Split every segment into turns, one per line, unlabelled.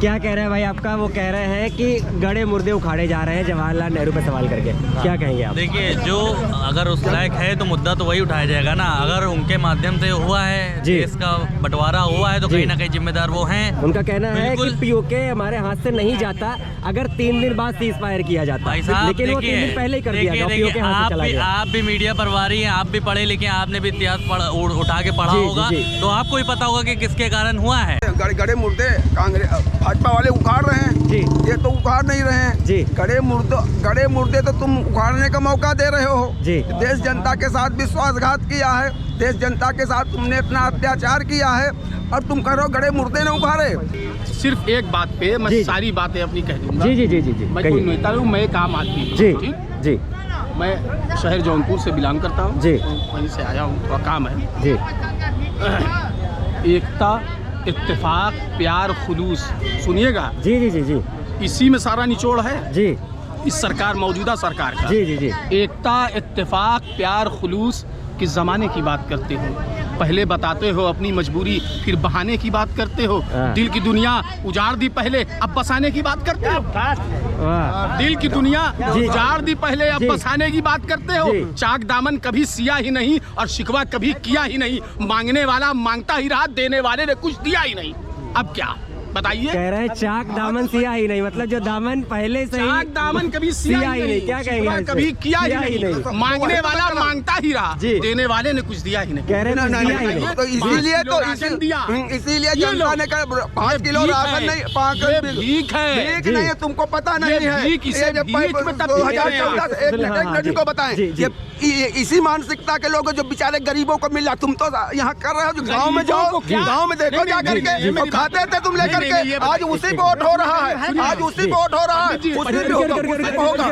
क्या कह रहे हैं भाई आपका? वो कह रहे हैं कि गड़े मुर्दे उखाड़े जा रहे हैं जवाहरलाल नेहरू पे सवाल करके। क्या कहेंगे आप?
देखिए, जो अगर उस लायक है तो मुद्दा तो वही उठाया जाएगा ना। अगर उनके माध्यम से हुआ है, देश का बंटवारा हुआ है, तो कहीं ना कहीं जिम्मेदार वो हैं।
उनका कहना है कि पीओके हमारे हाथ से नहीं जाता अगर 3 दिन बाद सीज फायर किया जाता।
भाई साहब,
लेकिन वो 3 दिन पहले ही कर दिया गया, पीओके हाथ से चला गया।
आप भी मीडिया पर वारी हैं, आप भी पढ़े लिखे, आपने भी इतिहास उठा के पढ़ा होगा, तो आपको ही पता होगा कि किसके कारण हुआ है।
गड़े मुर्दे कांग्रेस भाजपा वाले उखाड़ रहे हैं जी, ये तो उखाड़ नहीं रहे हैं जी। गड़े मुर्दे तो तुम उखाड़ने का मौका दे रहे हो जी। देश जनता के साथ विश्वासघात किया है, देश जनता के साथ तुमने इतना अत्याचार किया है और तुम कह रहे हो गड़े मुर्दे ने उखाड़े।
सिर्फ एक बात पे मैं सारी बातें अपनी कह दूंगा।
जी जी जी जी जी।
मैं कोई नेता हूँ, मैं एक आम आदमी हूँ।
जी
ठीक
जी।
मैं शहर जौनपुर से बिलोंग करता हूँ
जी,
वहीं से आया हूँ, थोड़ा काम है
जी।
एकता, इत्तेफाक, प्यार, खुलूस, सुनिएगा
जी जी जी जी।
इसी में सारा निचोड़ है
जी।
इस सरकार, मौजूदा सरकार का।
जी जी जी।
एकता, इत्तेफाक, प्यार, खुलूस किस ज़माने की बात करते हो? पहले बताते हो अपनी मजबूरी, फिर बहाने की बात करते हो। दिल की दुनिया उजाड़ दी पहले, अब बसाने की बात करते हो। दिल की दुनिया उजाड़ दी पहले, अब बसाने की बात करते हो। चाक दामन कभी सिया ही नहीं और शिकवा कभी किया ही नहीं। मांगने वाला मांगता ही रहा, देने वाले ने कुछ दिया ही नहीं। अब क्या बताइए?
कह रहे हैं चाक दामन सिया ही नहीं, मतलब जो दामन पहले से
चाक दामन कभी सिया ही नहीं,
क्या कहेंगे?
कभी किया ही नहीं। मांगने वाला मांगता ही रहा, देने वाले ने कुछ दिया ही नहीं।
कह रहे हैं
तो इसीलिए जनता ने 5 किलो राशन नहीं, 5
भीख है,
भीख नहीं है, तुमको पता नहीं है। 2014 को बताएं, इसी मानसिकता के लोग जो बेचारे गरीबों को मिल रहा, तुम तो यहाँ कर रहे हो। गाँव में जाओ, गाँव में देखो जा करके, खाते थे तुम लेकर के, आज उसी पे वोट हो रहा है, आज उसी पे वोट हो रहा है, उसी पे होगा।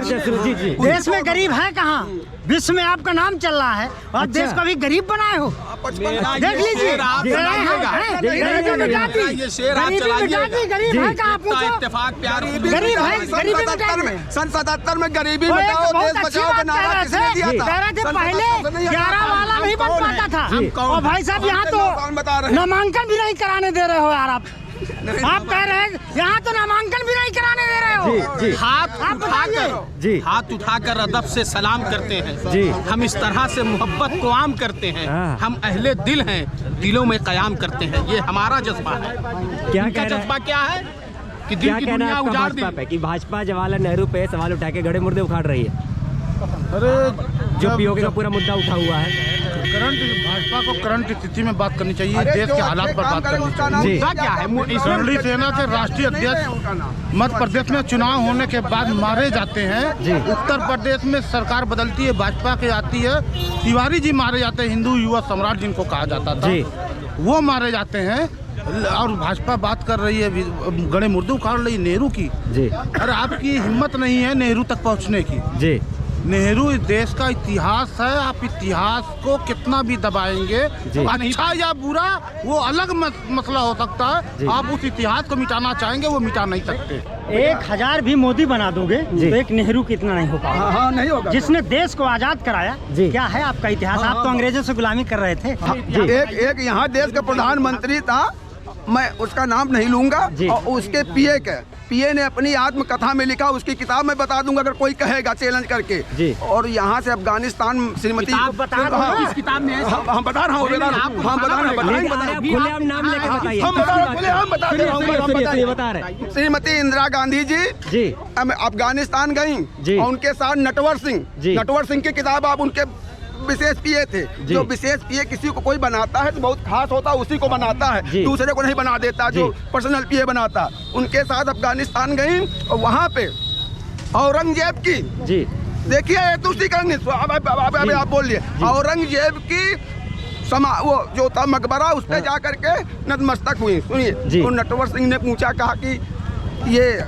देश में गरीब है कहाँ? विश्व में आपका नाम चल रहा है और देश को भी गरीब बनाए हो। देख लीजिए, गरीब है कहाँ? गरीब है, गरीबी
सन 77 में गरीबी बचाओ देश बचाओ का नारा किसने दिया था?
पहले 11 वाला नहीं बन पाता था। और भाई साहब यहाँ तो नामांकन भी नहीं कराने दे रहे हो यार। आप कह रहे हैं यहाँ तो नामांकन भी नहीं कराने दे रहे हो।
जी,
हाथ उठाकर अदब से सलाम करते हैं
जी।
हम इस तरह से मोहब्बत को आम करते हैं। हम अहले दिल हैं, दिलों में कयाम करते हैं, ये हमारा जज्बा है।
क्या
जज्बा क्या है कि दिल की दुनिया उजाड़ दी
कि भाजपा जवाहरलाल नेहरू पे सवाल उठा के गड़े मुर्दे उखाड़ रही है।
अरे
जो पीओके का पूरा मुद्दा उठा हुआ है,
भाजपा को करंट स्थिति में बात करनी चाहिए, देश के हालात पर बात करनी चाहिए।
क्या है?
सरली सेना के राष्ट्रीय अध्यक्ष मध्य प्रदेश में चुनाव होने के बाद मारे जाते हैं। उत्तर प्रदेश में सरकार बदलती है, भाजपा की आती है, तिवारी जी मारे जाते हैं, हिंदू युवा सम्राट जिनको कहा जाता था, वो मारे जाते हैं। और भाजपा बात कर रही है गड़े मुर्दे उखाड़ रही नेहरू की। अरे आपकी हिम्मत नहीं है नेहरू तक पहुँचने की। नेहरू इस देश का इतिहास है, आप इतिहास को कितना भी दबाएंगे, अच्छा या बुरा वो अलग मसला हो सकता है। आप उस इतिहास को मिटाना चाहेंगे, वो मिटा नहीं सकते।
1000 भी मोदी बना दोगे तो एक नेहरू कितना नहीं हो पाएगा।
हाँ, नहीं होगा।
जिसने देश को आजाद कराया, क्या है आपका इतिहास? आप तो अंग्रेजों से गुलामी कर रहे थे।
एक यहाँ देश का प्रधानमंत्री था, मैं उसका नाम नहीं लूंगा, और उसके पीए ने अपनी आत्मकथा में लिखा, उसकी किताब में बता दूंगा अगर कोई कहेगा चैलेंज करके। और यहाँ से अफगानिस्तान श्रीमती
इस किताब में
हम बता रहा हूँ, श्रीमती इंदिरा गांधी जी अफगानिस्तान गयी और उनके साथ नटवर सिंह की किताब, आप उनके विशेष पीए थे। जो विशेष पीए किसी को कोई बनाता है तो बहुत खास होता है, उसी को बनाता है, दूसरे को नहीं बना देता। जो पर्सनल पीए बनाता, उनके साथ अफगानिस्तान गई और वहाँ पे औरंगजेब की देखिए तुष्टिकरण, आप बोलिए, औरंगजेब की वो जो था मकबरा, उस पर जा करके नतमस्तक हुई। सुनिए, तो नटवर सिंह ने पूछा, कहा कि ये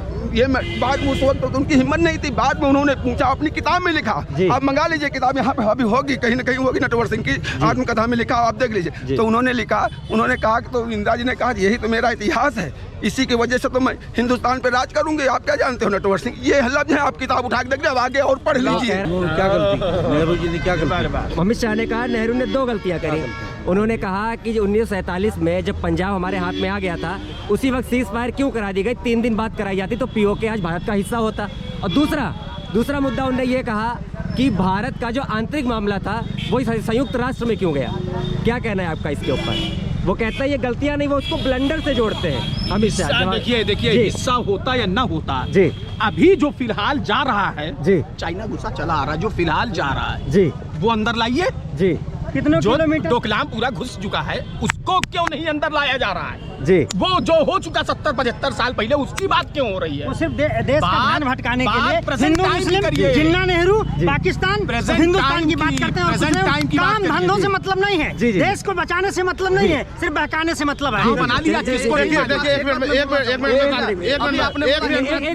बात उस वक्त तो उनकी हिम्मत नहीं थी, बाद में उन्होंने पूछा, अपनी किताब में लिखा। आप मंगा लीजिए किताब, यहाँ पे अभी होगी, कहीं ना कहीं होगी, नटवर सिंह की आत्मकथा में लिखा, आप देख लीजिए। तो उन्होंने लिखा, उन्होंने कहा कि, तो इंदिरा जी ने कहा यही तो मेरा इतिहास है, इसी की वजह से तो मैं हिंदुस्तान पे राज करूंगी। आप क्या जानते हो नटवर सिंह? ये लफ्ज़ है, आप किताब उठा के देख लीजिए, आगे और पढ़ लीजिए।
क्या गलती नेहरू जी ने क्या गलती? अमित शाह ने कहा नेहरू ने 2 गलतियां करी। उन्होंने कहा कि 1947 में जब पंजाब हमारे हाथ में आ गया था, उसी वक्त सीज फायर क्यों करा दी गई, 3 दिन बाद कराई जाती तो पीओके आज भारत का हिस्सा होता। और दूसरा मुद्दा उन्होंने ये कहा कि भारत का जो आंतरिक मामला था वो संयुक्त राष्ट्र में क्यों गया। क्या कहना है आपका इसके ऊपर? वो कहता है ये गलतियां नहीं, वो उसको ब्लंडर से जोड़ते हैं हमेशा।
देखिए हिस्सा होता या ना होता
जी,
अभी जो फिलहाल जा रहा है
जी,
चाइना गुस्सा चला आ रहा है, जो फिलहाल जा रहा है
जी,
वो अंदर लाइए
जी। कितने किलोमीटर?
डोकलाम पूरा घुस चुका है, उसको क्यों नहीं अंदर लाया जा रहा है
जी?
वो जो हो चुका 70-75 साल पहले, उसकी बात क्यों हो रही है?
वो सिर्फ देश का ध्यान भटकाने के लिए
present
हिंदू
time की
मुस्लिम,
करिए।
जिन्ना नेहरू, पाकिस्तान,
present
हिंदुस्तान
time
की बात
की,
करते हैं और
present
उसमें
time की बात
काम
करिए।
धंधों से मतलब नहीं है,
जी, जी।
देश को बचाने से मतलब नहीं है, सिर्फ बहकाने से मतलब है।
बना लिया किसको?
देखिए एक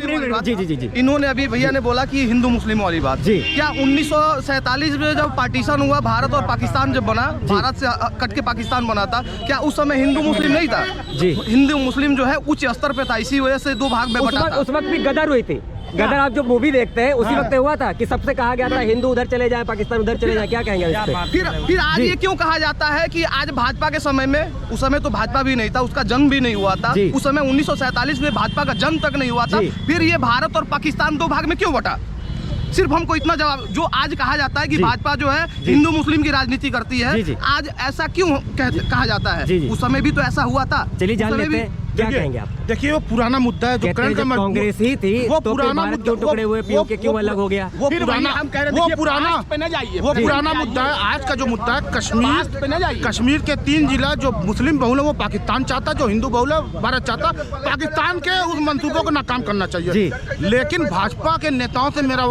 मिनट
जी, जी, जी, जी।
इन्होंने अभी भैया ने बोला कि हिंदू मुस्लिम वाली बात
जी।
क्या 1947 में जब पार्टीशन हुआ, भारत और पाकिस्तान जब बना, भारत से कट के पाकिस्तान बना था, क्या उस समय हिंदू मुस्लिम नहीं था?
जी।
हिंदू मुस्लिम जो है उच्च स्तर पे था, इसी वजह से 2 भाग में बटा था।
उस वक्त भी गदर हुई थी। गदर आप जो मूवी देखते हैं उसी वक्त हुआ था कि सबसे कहा गया था हिंदू उधर चले जाए, पाकिस्तान उधर चले जाए। क्या कहेंगे इस पे?
फिर आज
जी।
ये क्यों कहा जाता है कि आज भाजपा के समय में, उस समय तो भाजपा भी नहीं था, उसका जन्म भी नहीं हुआ था,
जी।
उस समय 1947 में भाजपा का जन्म तक नहीं हुआ था,
जी।
फिर ये भारत और पाकिस्तान 2 भाग में क्यों बटा? सिर्फ हमको इतना जवाब, जो आज कहा जाता है कि
जी।
भाजपा जो है हिंदू मुस्लिम की राजनीति करती है,
जी, जी।
आज ऐसा क्यों कहा जाता है?
जी, जी।
उस समय भी तो ऐसा हुआ था।
चलिए जान
उस समय
लेते
भी-
हैं, क्या कहेंगे आप?
देखिए वो पुराना मुद्दा है जो
कहते हैं
करंट
जब
में
कांग्रेस ही थी
वो
तो फिर
पुराना
भारत
मुद्दा-
क्यों टुकड़े हुए, पीओके क्यों अलग हो गया?
वो
फिर
पुराना
वही हम कह रहे थे
वो
कि
पुराना
पास्ट पे न जाइए,
वो
फिर
पुराना
जाइए।
मुद्दा है। आज का जो मुद्दा है
पास्ट पे न जाइए।
कश्मीर के 3 जिला जो मुस्लिम बहुल है वो पाकिस्तान चाहता, जो हिंदू बहुल है भारत चाहता। पाकिस्तान के उस मंसूबों को नाकाम करना चाहिए।
जी।
लेकिन भाजपा के नेताओं से मेरा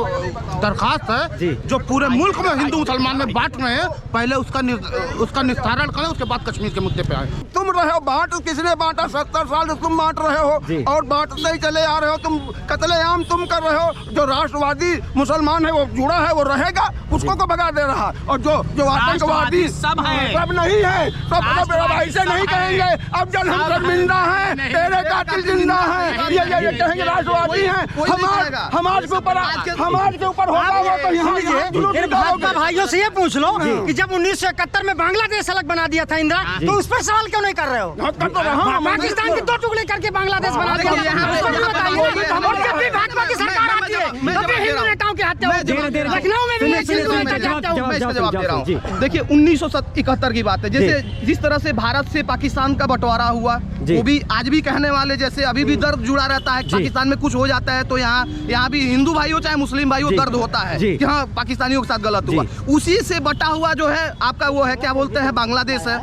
दरखास्त है,
जी।
जो पूरे मुल्क में हिंदू मुसलमान में बांट रहे हैं, पहले उसका निस्तारण करें, उसके बाद कश्मीर के मुद्दे पे आए।
तुम रहे हो बांट, किसने बांटा? 70 साल से तुम बांट रहे
जी।
हो और बांटते ही चले आ रहे हो। तुम कत्लेआम तुम कर रहे हो। जो राष्ट्रवादी मुसलमान है वो जुड़ा है, वो रहेगा, उसको को भगा दे रहा। और जो आतंकवादी
सब है,
सब नहीं है, सब ऐसे नहीं कहेंगे। अब जब हम शर्मिंदा हैं, तेरे कातिल जिंदा हैं, ये कहेंगे राष्ट्रवादी हैं। हमारे के ऊपर होगा वो तो यहाँ
फिर भाजपा भाइयों से ये पूछ लो कि जब 1971 में बांग्लादेश अलग बना दिया था इंदिरा, तो उस पर सवाल क्यों नहीं कर रहे हो? पाकिस्तान के 2 टुकड़े करके बांग्लादेश बना दिया, उसको भी बताइए। और जब भी भाजपा की सरकार आती है तब भी हिंदू नेताओं की हत्या होती है। लखनऊ में भी हिंदू नेता जाता हूँ।
मैं इसका जवाब दे रहा हूँ। देखिए 1971 की बात है, जैसे जिस तरह से भारत से पाकिस्तान का बंटवारा हुआ, वो भी आज भी कहने वाले जैसे अभी भी दर्द जुड़ा रहता है। पाकिस्तान में कुछ हो जाता है तो यहाँ भी हिंदू भाई हो चाहे मुस्लिम भाई हो, दर्द होता है कि हाँ पाकिस्तानियों के साथ गलत हुआ। उसी से बटा हुआ जो है आपका वो है, क्या बोलते हैं, बांग्लादेश है।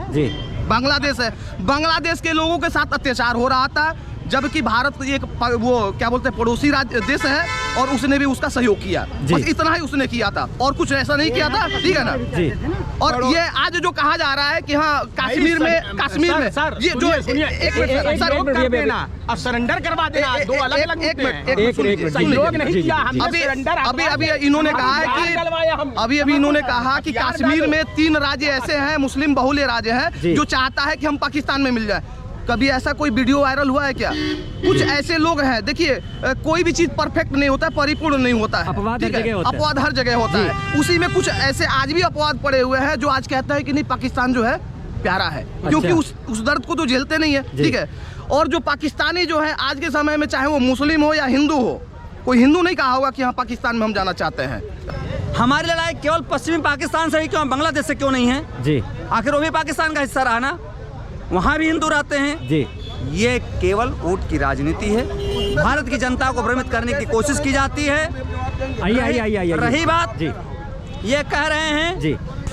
बांग्लादेश है। बांग्लादेश के लोगों के साथ अत्याचार हो रहा था, जबकि भारत एक वो क्या बोलते हैं पड़ोसी राज्य देश है और उसने भी उसका सहयोग किया। बस इतना ही उसने किया था और कुछ ऐसा नहीं किया था, ठीक है ना जी। और ये आज जो कहा जा रहा है कि हाँ कश्मीर में ये जो
अब सरेंडर करवा देना, 2 अलग-अलग मुद्दे हैं। सहयोग नहीं किया,
अभी इन्होंने कहा है कि अभी इन्होंने कहा कि कश्मीर में 3 राज्य ऐसे हैं, मुस्लिम बहुल राज्य हैं, जो चाहता है कि हम पाकिस्तान में मिल जाए। कभी ऐसा कोई वीडियो वायरल हुआ है क्या? कुछ ऐसे लोग हैं, देखिए कोई भी चीज परफेक्ट नहीं होता है, परिपूर्ण नहीं होता है,
अपवाद
हर जगह होता है। उसी में कुछ ऐसे आज भी अपवाद पड़े हुए हैं जो आज कहता है कि नहीं पाकिस्तान जो है प्यारा है, क्योंकि उस दर्द को तो झेलते नहीं है, ठीक है। और जो पाकिस्तानी जो है आज के समय में, चाहे वो मुस्लिम हो या हिंदू हो, कोई हिंदू नहीं कहा होगा कि हाँ पाकिस्तान में हम जाना चाहते हैं।
हमारी लड़ाई केवल पश्चिमी पाकिस्तान से ही क्यों, बांग्लादेश से क्यों नहीं है जी? आखिर वो भी पाकिस्तान का हिस्सा रहा ना, वहाँ भी हिंदू रहते हैं जी। ये केवल वोट की राजनीति है, भारत की जनता को भ्रमित करने की कोशिश की जाती है।
आइए
रही बात जी, ये कह रहे हैं जी,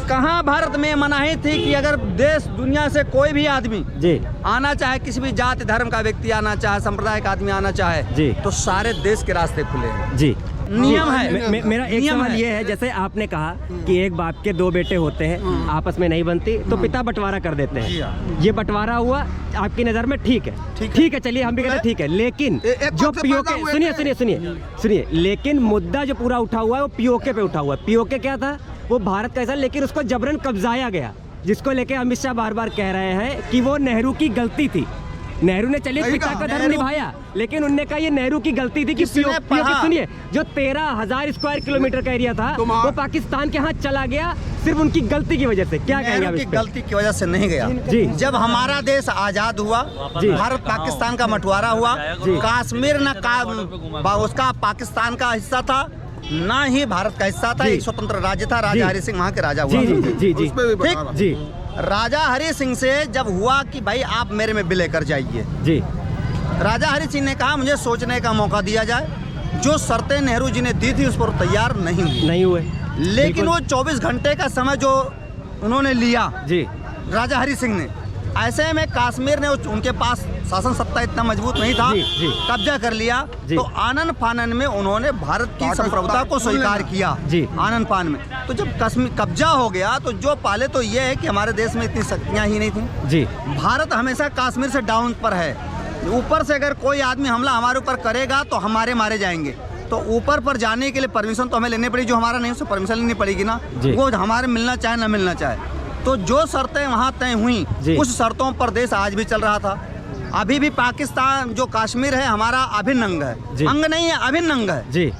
कहाँ भारत में मनाही थी कि अगर देश दुनिया से कोई भी आदमी जी आना चाहे, किसी भी जाति धर्म का व्यक्ति आना चाहे, संप्रदाय का आदमी आना चाहे जी, तो सारे देश के रास्ते खुले हैं जी। नियम है।
मेरा एक सवाल ये है, जैसे आपने कहा कि एक बाप के 2 बेटे होते हैं, आपस में नहीं बनती तो पिता बंटवारा कर देते हैं। ये बंटवारा हुआ आपकी नज़र में, ठीक है, चलिए हम भी कहते हैं ठीक है। लेकिन जो पीओके, सुनिए, लेकिन मुद्दा जो पूरा उठा हुआ है वो पीओके पे उठा हुआ है। पीओके क्या था? वो भारत का हिस्सा, लेकिन उसको जबरन कब्जाया गया, जिसको लेके अमित शाह बार बार कह रहे हैं कि वो नेहरू की गलती थी। नेहरू ने चलिए पिता का धर्म निभाया, लेकिन उनने कहा ये नेहरू की गलती थी कि सुनिए, जो 13,000 स्क्वायर किलोमीटर का एरिया था वो पाकिस्तान के हाथ चला गया सिर्फ उनकी गलती की वजह से? क्या कहेंगे आप
की
इस पे?
गलती की वजह से नहीं गया
जी।
जब हमारा देश आजाद हुआ, भारत पाकिस्तान का बंटवारा हुआ, कश्मीर उसका पाकिस्तान का हिस्सा था, ना ही भारत का हिस्सा था, एक स्वतंत्र राज्य था। राजा हरि सिंह वहाँ के राजा हुआ।
जी,
ठीक
जी।
राजा हरि सिंह से जब हुआ कि भाई आप मेरे में विलय कर जाइए,
जी,
राजा हरि सिंह ने कहा मुझे सोचने का मौका दिया जाए। जो शर्तें नेहरू जी ने दी थी उस पर तैयार नहीं हुए। लेकिन वो 24 घंटे का समय जो उन्होंने लिया,
जी,
राजा हरि सिंह ने, ऐसे में कश्मीर ने उनके पास शासन सत्ता इतना मजबूत नहीं था, कब्जा कर लिया। तो आनन फानन में उन्होंने भारत की संप्रभुता को स्वीकार किया। आनन फान में तो जब कश्मीर कब्जा हो गया तो जो पहले तो ये है कि हमारे देश में इतनी शक्तियाँ ही नहीं थी।
जी,
भारत हमेशा कश्मीर से डाउन पर है। ऊपर से अगर कोई आदमी हमला हमारे ऊपर करेगा तो हमारे मारे जाएंगे। तो ऊपर पर जाने के लिए परमिशन तो हमें लेनी पड़ेगी, जो हमारा नहीं उससे परमिशन लेनी पड़ेगी ना, वो हमारे मिलना चाहे ना मिलना चाहे। तो जो शर्तें वहाँ तय हुई उस शर्तों पर देश आज भी चल रहा था। अभी भी पाकिस्तान जो कश्मीर है हमारा अभिन्न अंग है, अंग नहीं है, अभिन्न अंग है।
जी,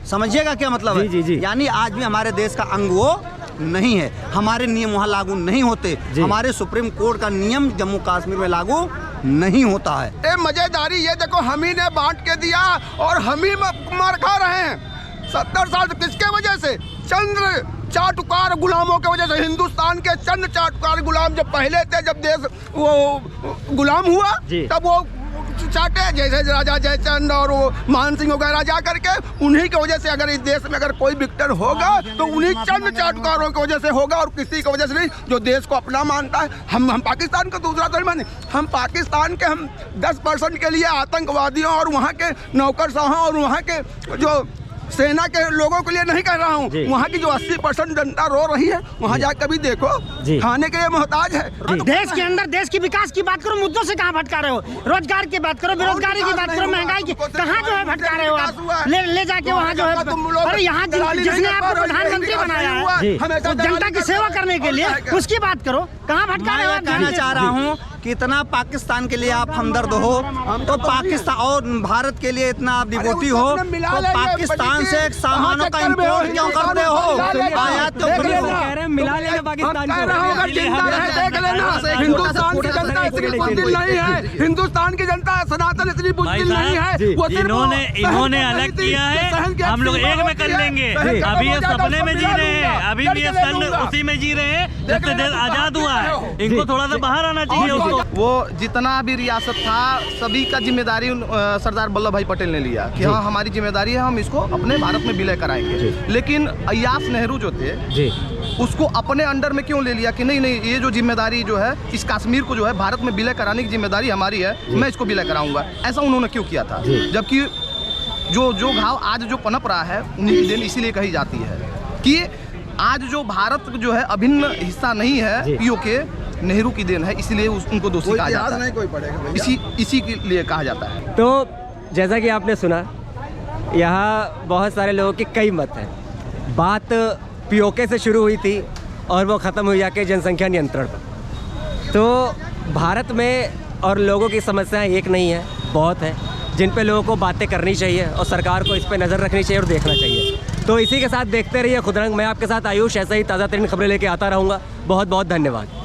समझिएगा क्या मतलब है? यानी आज भी हमारे देश का अंग वो नहीं है। हमारे नियम वहाँ लागू नहीं होते, हमारे सुप्रीम कोर्ट का नियम जम्मू कश्मीर में लागू नहीं होता है।
ये मजेदारी ये देखो, हम ही ने बांट के दिया और हम ही मार खा रहे हैं 70 साल। किसके वजह से? चंद्र चाटुकार गुलामों के वजह से। हिंदुस्तान के चंद चाटुकार गुलाम जब पहले थे, जब देश वो गुलाम हुआ तब वो चाटे, जैसे राजा जयचंद और वो मान सिंह वगैरह जा करके, उन्हीं की वजह से अगर इस देश में अगर कोई विक्टर होगा तो उन्हीं चंद चाटुकारों की वजह से होगा और किसी की वजह से नहीं, जो देश को अपना मानता है। हम पाकिस्तान का दूसरा तो माने, हम पाकिस्तान के 10% के लिए आतंकवादियों और वहाँ के नौकरशाहों और वहाँ के जो सेना के लोगों के लिए नहीं कह रहा हूँ। वहाँ की जो 80% जनता रो रही है, वहाँ जाकर भी देखो, खाने के लिए मोहताज है।
देश के अंदर देश की विकास की बात करो, मुद्दों से कहाँ भटका रहे हो? रोजगार की बात करो, बेरोजगारी की बात करो, महंगाई की, कहाँ जो है भटका रहे हो आप? ले जाके वहाँ जो है, अरे यहाँ जिसने आपको प्रधानमंत्री बनाया है तो जनता की सेवा करने के लिए, उसकी बात करो, कहाँ भटका रहे हो?
कहना चाह रहा हूँ कितना पाकिस्तान के लिए आप हमदर्द हो, तो पाकिस्तान और भारत के लिए इतना आप डिवोटी हो, तो पाकिस्तान से सामानों का इंपोर्ट क्यों करते हो? आयात तो
कह रहे हैं मिला लेना पाकिस्तान को।
देख लेना, हिंदुस्तान की जनता इतनी बुद्धिल नहीं है, हिंदुस्तान की जनता सनातन इतनी बुद्धिल नहीं है। वो
इन्होंने अलग किया है, हम लोग एक में कर लेंगे। अभी ये सपने में जी रहे हैं, अभी भी ये सन उसी में जी रहे हैं जब से देश आजाद हुआ है। इनको थोड़ा सा बाहर आना चाहिए।
वो जितना भी रियासत था सभी का जिम्मेदारी सरदार वल्लभ भाई पटेल ने लिया कि हाँ हमारी जिम्मेदारी है, हम इसको अपने भारत में विलय कराएंगे। लेकिन अय्याज नेहरू जो थे उसको अपने अंडर में क्यों ले लिया कि नहीं ये जो जिम्मेदारी जो है इस कश्मीर को जो है भारत में विलय कराने की जिम्मेदारी हमारी है, मैं इसको विलय कराऊंगा। ऐसा उन्होंने क्यों किया था? जबकि जो घाव आज जो पनप रहा है उन्हीं की देन इसीलिए कही जाती है कि आज जो भारत जो है अभिन्न हिस्सा नहीं है, पीओके नेहरू की देन है, इसीलिए उनको दोषी कहा जाता है।
नहीं कोई पड़ेगा,
इसी के लिए कहा जाता है।
तो जैसा कि आपने सुना, यहाँ बहुत सारे लोगों के कई मत हैं। बात पीओके से शुरू हुई थी और वो ख़त्म हुई जाके जनसंख्या नियंत्रण पर। तो भारत में और लोगों की समस्याएं एक नहीं है, बहुत है, जिन पे लोगों को बातें करनी चाहिए और सरकार को इस पे नज़र रखनी चाहिए और देखना चाहिए। तो इसी के साथ देखते रहिए खुदरंग। मैं आपके साथ आयुष ऐसा ही ताज़ा तरीन खबरें लेके आता रहूँगा। बहुत बहुत धन्यवाद।